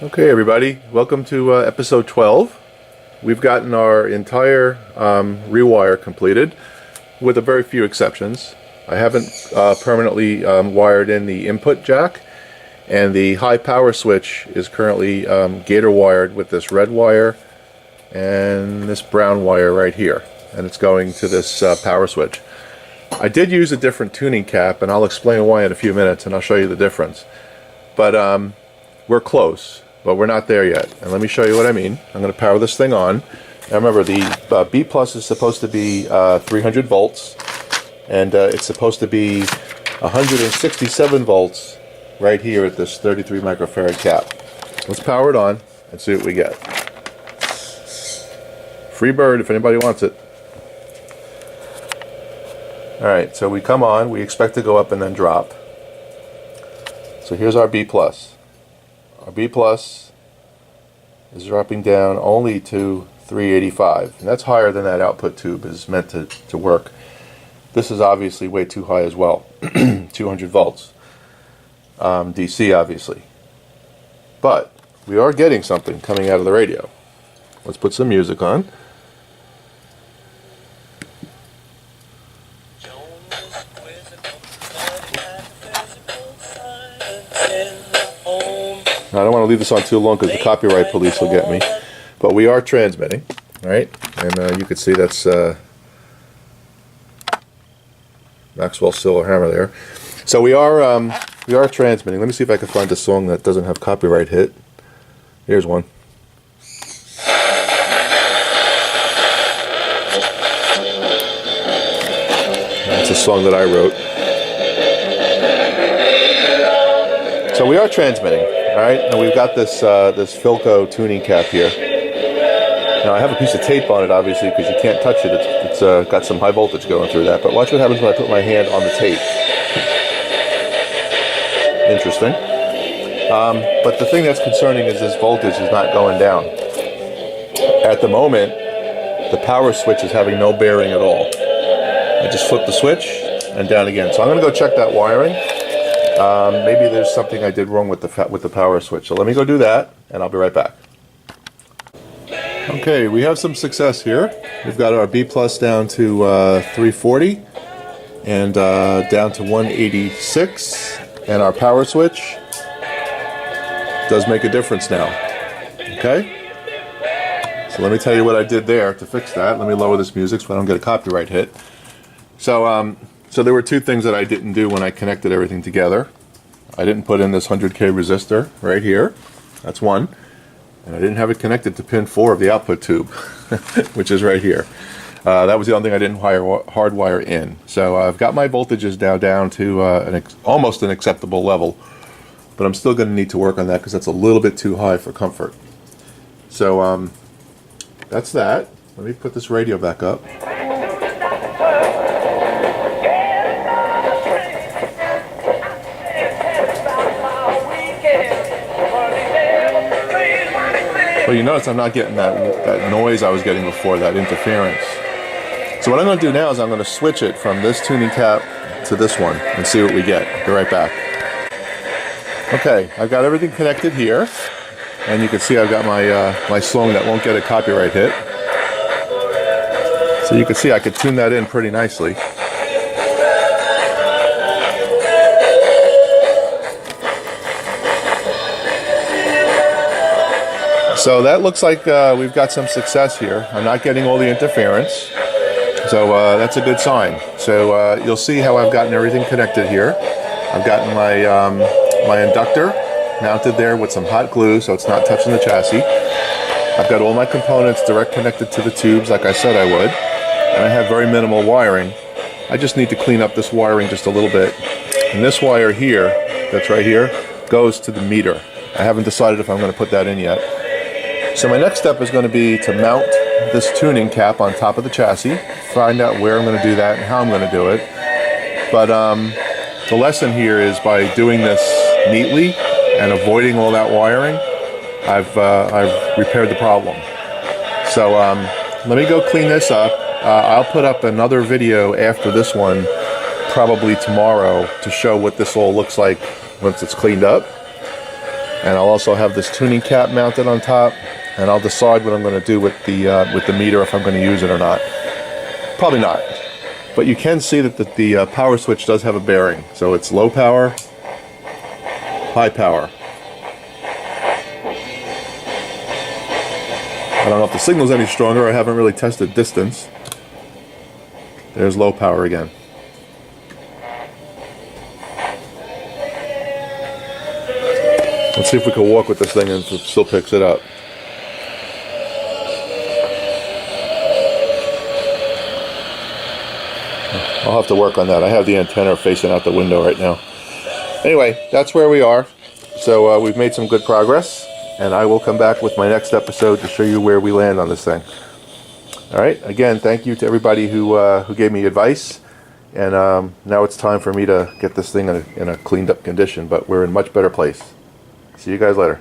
Okay, everybody, welcome to episode 12. We've gotten our entire rewire completed, with a very few exceptions. I haven't permanently wired in the input jack, and the high power switch is currently gator wired with this red wire and this brown wire right here, and it's going to this power switch. I did use a different tuning cap, and I'll explain why in a few minutes, and I'll show you the difference. But we're close, but we're not there yet. And let me show you what I mean. I'm going to power this thing on. Now remember, the B plus is supposed to be 300 volts, and it's supposed to be 167 volts right here at this 33 microfarad cap. Let's power it on and see what we get. Free bird if anybody wants it. Alright, so we come on, we expect to go up and then drop. So here's our B plus. Our B plus is dropping down only to 385, and that's higher than that output tube is meant to work. This is obviously way too high as well, 200 volts, DC obviously. But we are getting something coming out of the radio. Let's put some music on. Now, I don't want to leave this on too long because the copyright police will get me, but we are transmitting, right? And you can see that's Maxwell Silver Hammer there. So we are transmitting. Let me see if I can find a song that doesn't have copyright hit. Here's one. That's a song that I wrote. So we are transmitting. Alright, and we've got this this Philco tuning cap here. Now I have a piece of tape on it, obviously, because you can't touch it. It's got some high voltage going through that. But watch what happens when I put my hand on the tape. Interesting. But the thing that's concerning is this voltage is not going down. At the moment, the power switch is having no bearing at all. I just flip the switch and down again. So I'm going to go check that wiring. Maybe there's something I did wrong with the power switch. So let me go do that, and I'll be right back. Okay, we have some success here. We've got our B plus down to 340 and down to 186, and our power switch does make a difference now. Okay? So let me tell you what I did there to fix that. Let me lower this music so I don't get a copyright hit. So there were two things that I didn't do when I connected everything together. I didn't put in this 100K resistor right here. That's one. And I didn't have it connected to pin 4 of the output tube, which is right here. That was the only thing I didn't hardwire in. So I've got my voltages now down to almost an acceptable level. But I'm still going to need to work on that because that's a little bit too high for comfort. So that's that. Let me put this radio back up. Well, you notice I'm not getting that noise I was getting before, that interference. So what I'm going to do now is I'm going to switch it from this tuning cap to this one and see what we get. I'll be right back. Okay, I've got everything connected here, and you can see I've got my song that won't get a copyright hit. So you can see I could tune that in pretty nicely. So that looks like we've got some success here. I'm not getting all the interference, so that's a good sign. So you'll see how I've gotten everything connected here. I've gotten my inductor mounted there with some hot glue so it's not touching the chassis. I've got all my components direct connected to the tubes like I said I would, and I have very minimal wiring. I just need to clean up this wiring just a little bit. And this wire here, that's right here, goes to the meter. I haven't decided if I'm going to put that in yet. So my next step is going to be to mount this tuning cap on top of the chassis, find out where I'm going to do that and how I'm going to do it. But the lesson here is by doing this neatly and avoiding all that wiring, I've repaired the problem. So let me go clean this up. I'll put up another video after this one, probably tomorrow, to show what this all looks like once it's cleaned up. And I'll also have this tuning cap mounted on top, and I'll decide what I'm going to do with the meter, if I'm going to use it or not. Probably not. But you can see that the power switch does have a bearing. So it's low power, high power. I don't know if the signal's any stronger. I haven't really tested distance. There's low power again. Let's see if we can walk with this thing and it still picks it up. I'll have to work on that. I have the antenna facing out the window right now. Anyway, that's where we are. So we've made some good progress, and I will come back with my next episode to show you where we land on this thing. All right. Again, thank you to everybody who gave me advice. And now it's time for me to get this thing in a cleaned up condition, but we're in much better place. See you guys later.